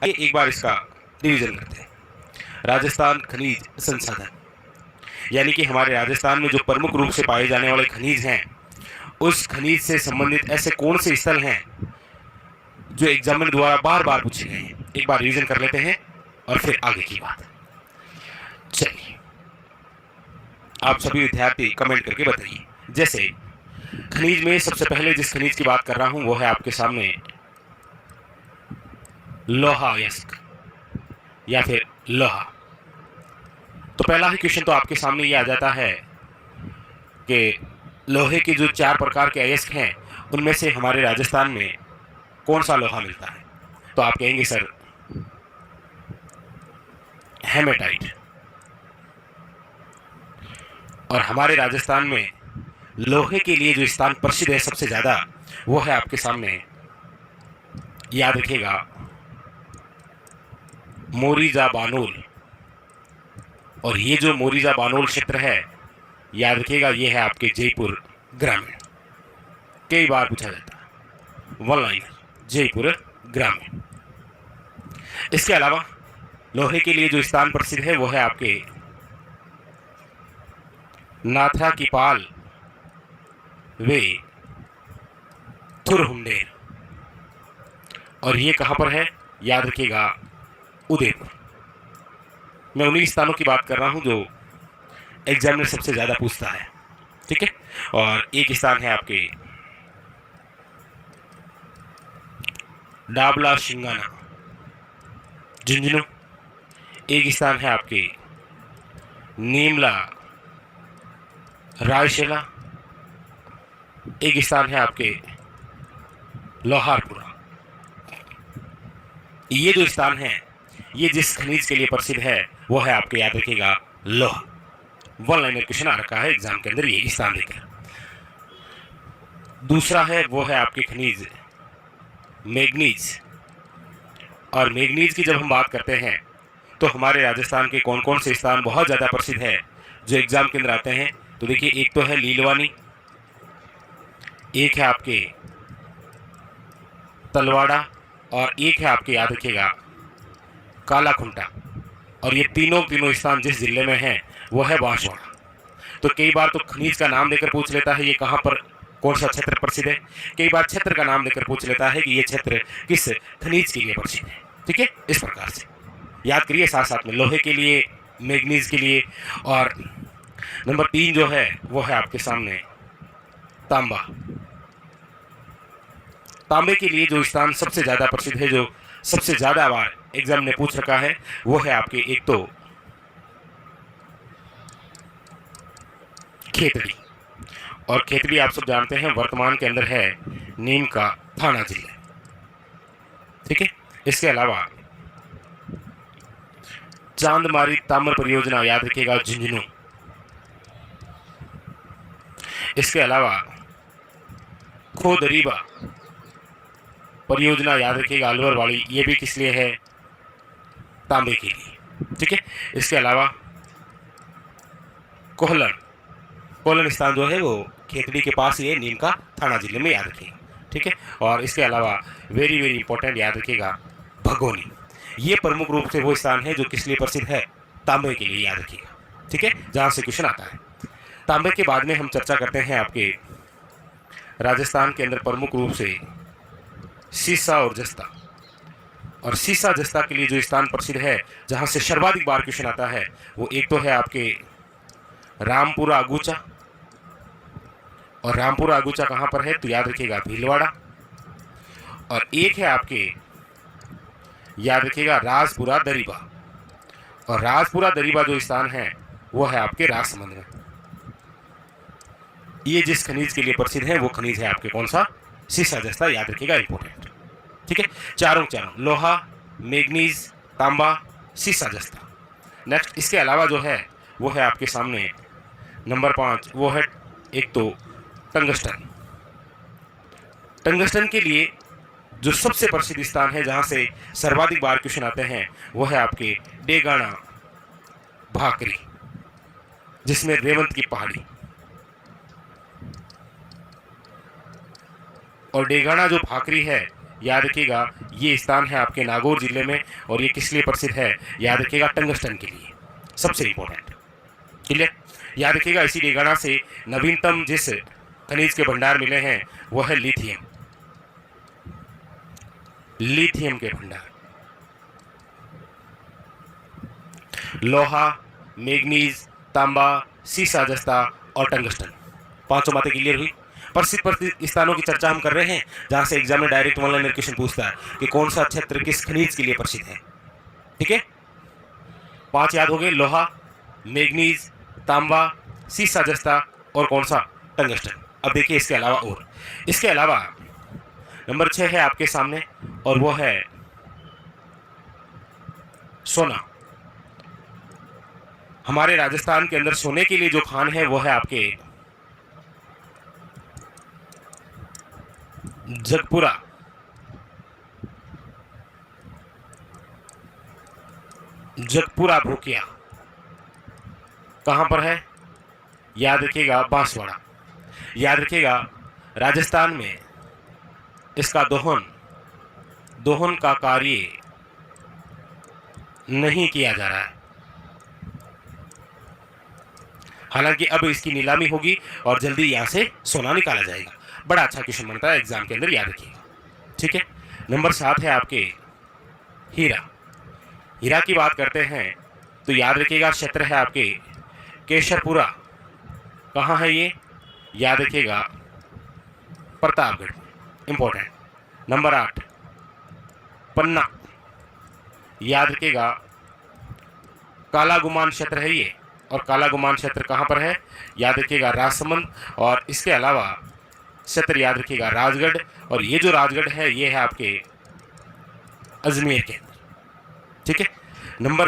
आइए एक बार इसका रिवीजन करते हैं। राजस्थान खनिज संसाधन, यानी कि हमारे राजस्थान में जो प्रमुख रूप से पाए जाने वाले खनिज हैं, उस खनिज से संबंधित ऐसे कौन से स्थल हैं जो एग्जामिनर द्वारा बार बार पूछे गए हैं। एक बार रिवीजन कर लेते हैं और फिर आगे की बात। चलिए, आप सभी विद्यार्थी कमेंट करके बताइए। जैसे खनिज में सबसे पहले जिस खनिज की बात कर रहा हूं वो है आपके सामने लोहा अयस्क या फिर लोहा। तो पहला ही क्वेश्चन तो आपके सामने ये आ जाता है कि लोहे के जो 4 प्रकार के अयस्क हैं उनमें से हमारे राजस्थान में कौन सा लोहा मिलता है। तो आप कहेंगे सर हेमेटाइट। और हमारे राजस्थान में लोहे के लिए जो स्थान प्रसिद्ध है सबसे ज्यादा, वो है आपके सामने, याद रखिएगा, मोरीजा बानोल। और ये जो मोरीजा बानोल क्षेत्र है, याद रखिएगा, ये है आपके जयपुर ग्रामीण। कई बार पूछा जाता है, वन लाइनर, जयपुर ग्रामीण। इसके अलावा लोहे के लिए जो स्थान प्रसिद्ध है वो है आपके नाथरा की पाल वे थुरहुंडेर। और ये कहां पर है, याद रखिएगा, उदयपुर। मैं उन्हीं स्थानों की बात कर रहा हूं जो एग्जामिनर सबसे ज्यादा पूछता है। ठीक है। और एक स्थान है आपके डाबला शिंगाना, झुंझुनू। एक स्थान है आपके नीमला रायशेला। एक स्थान है आपके लोहारपुरा। ये जो स्थान है, ये जिस खनिज के लिए प्रसिद्ध है वो है आपके, याद रखिएगा, लोहा। वन लाइनर क्वेश्चन आ रखा है एग्जाम के अंदर ये स्थान देकर। दूसरा है वो है आपके खनिज मैग्नीज। और मैग्नीज की जब हम बात करते हैं तो हमारे राजस्थान के कौन कौन से स्थान बहुत ज़्यादा प्रसिद्ध है जो एग्जाम के अंदर आते हैं। तो देखिए, एक तो है लीलवानी, एक है आपके तलवाड़ा, और एक है आपके, याद रखिएगा, कालाखुंटा। और ये तीनों स्थान जिस जिले में हैं वो है बांसवाड़ा। तो कई बार तो खनिज का नाम देकर पूछ लेता है ये कहाँ पर, कौन सा क्षेत्र प्रसिद्ध है। कई बार क्षेत्र का नाम देकर पूछ लेता है कि ये क्षेत्र किस खनिज के लिए प्रसिद्ध है। ठीक है, इस प्रकार से याद करिए साथ साथ में, लोहे के लिए, मैग्नीज के लिए। और नंबर 3 जो है वो है आपके सामने तांबा। तांबे के लिए जो स्थान सबसे ज्यादा प्रसिद्ध है, जो सबसे ज्यादा बार एग्जाम ने पूछ रखा है, वो है आपके एक तो खेतड़ी। और खेतड़ी आप सब जानते हैं वर्तमान के अंदर है नीम का थाना जिला। ठीक है। इसके अलावा चांदमारी ताम्र परियोजना, याद रखिएगा, झुंझुनू। इसके अलावा खोदरीबा परियोजना, याद रखिएगा, अलवर वाली, ये भी किस लिए है, तांबे के लिए। ठीक है। इसके अलावा कोहलन, कोहलन स्थान जो है वो खेतड़ी के पास ही है, नीम का थाना जिले में, याद रखिएगा। ठीक है। और इसके अलावा वेरी वेरी इंपॉर्टेंट, याद रखिएगा, भगोनी। ये प्रमुख रूप से वो स्थान है जो किस लिए प्रसिद्ध है, तांबे के लिए, याद रखिएगा। ठीक है, जहां से क्वेश्चन आता है। तांबे के बाद में हम चर्चा करते हैं आपके राजस्थान के अंदर प्रमुख रूप से सीसा और जस्ता। और सीसा जस्ता के लिए जो स्थान प्रसिद्ध है, जहां से सर्वाधिक बार क्वेश्चन आता है, वो एक तो है आपके रामपुरा अगूचा। और रामपुरा अगूचा कहां पर है, तो याद रखिएगा, भीलवाड़ा। और एक है आपके, याद रखिएगा, राजपुरा दरीबा। और राजपुरा दरीबा जो स्थान है वो है आपके राजसमंद में। ये जिस खनिज के लिए प्रसिद्ध है वो खनिज है आपके कौन सा, सीसा जस्ता, याद रखिएगा, इंपॉर्टेंट। ठीक है, चारों लोहा, मैग्नीज, तांबा, सीसा जस्ता। नेक्स्ट इसके अलावा जो है वो है आपके सामने नंबर 5, वो है एक तो टंगस्टन। टंगस्टन के लिए जो सबसे प्रसिद्ध स्थान है जहां से सर्वाधिक बार क्वेश्चन आते हैं वो है आपके डेगाना भाकरी, जिसमें रेवंत की पहाड़ी। और डेगाना जो भाकरी है याद रखिएगा ये स्थान है आपके नागौर जिले में, और ये किस लिए प्रसिद्ध है, याद रखिएगा टंगस्टन के लिए, सबसे इंपॉर्टेंट। क्लियर? याद रखिएगा इसी रेगाना से नवीनतम जिस खनिज के भंडार मिले हैं वो है लिथियम, लिथियम के भंडार। लोहा, मैग्नीज, तांबा, सीसा जस्ता और टंगस्टन, पांचों बातें क्लियर हुई। प्रसिद्ध स्थानों की चर्चा हम कर रहे हैं जहां से एग्जाम में डायरेक्ट ऑनलाइन क्वेश्चन पूछता है कि कौन सा क्षेत्र किस खनिज के लिए प्रसिद्ध है। ठीक है, 5 याद हो गए, लोहा, मैग्नीज, तांबा, सीसा जस्ता और कौन सा, टंगस्टन। अब देखिए इसके अलावा, और इसके अलावा नंबर 6 है आपके सामने, और वो है सोना। हमारे राजस्थान के अंदर सोने के लिए जो खान है वो है आपके जगपुरा, जगपुरा भूकिया। कहां पर है, याद रखिएगा बांसवाड़ा। याद रखिएगा राजस्थान में इसका दोहन का कार्य नहीं किया जा रहा है, हालांकि अब इसकी नीलामी होगी और जल्दी यहां से सोना निकाला जाएगा। बड़ा अच्छा क्वेश्चन बनता है एग्जाम के अंदर, याद रखिएगा। ठीक है, नंबर 7 है आपके हीरा। हीरा की बात करते हैं तो याद रखिएगा क्षेत्र है आपके केशरपुरा। कहाँ है ये, याद रखिएगा प्रतापगढ़, इंपॉर्टेंट। नंबर 8 पन्ना, याद रखिएगा काला गुमान क्षेत्र है ये, और काला गुमान क्षेत्र कहाँ पर है, याद रखिएगा राजसमंद। और इसके अलावा क्षेत्र याद रखिएगा राजगढ़, और ये जो राजगढ़ है ये है आपके अजमेर के अंदर। ठीक है, नंबर